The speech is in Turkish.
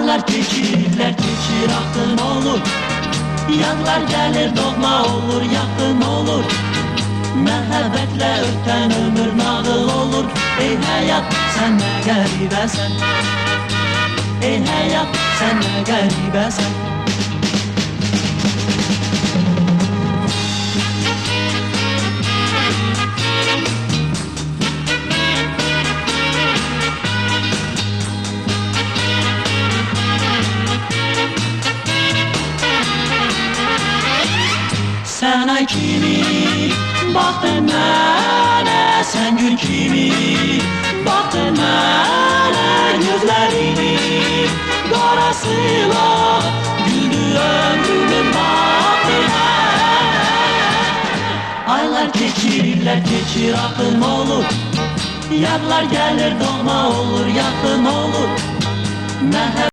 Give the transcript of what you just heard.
Aylar geçirler geçir aklın olur. Yadlar gelir doğma olur yakın olur. Məhəbbətle öten ömür nağıl olur. Ey hayat sen ne garibesen. Ey hayat sen ne garibesen. Sen ay kimi baktın mənə, sen gül kimi baktın mənə, gözlerini qarasıyla güldü ömrümün bahtına. Aylar geçirler geçir akın olur. Yadlar gelir doğma olur yakın olur.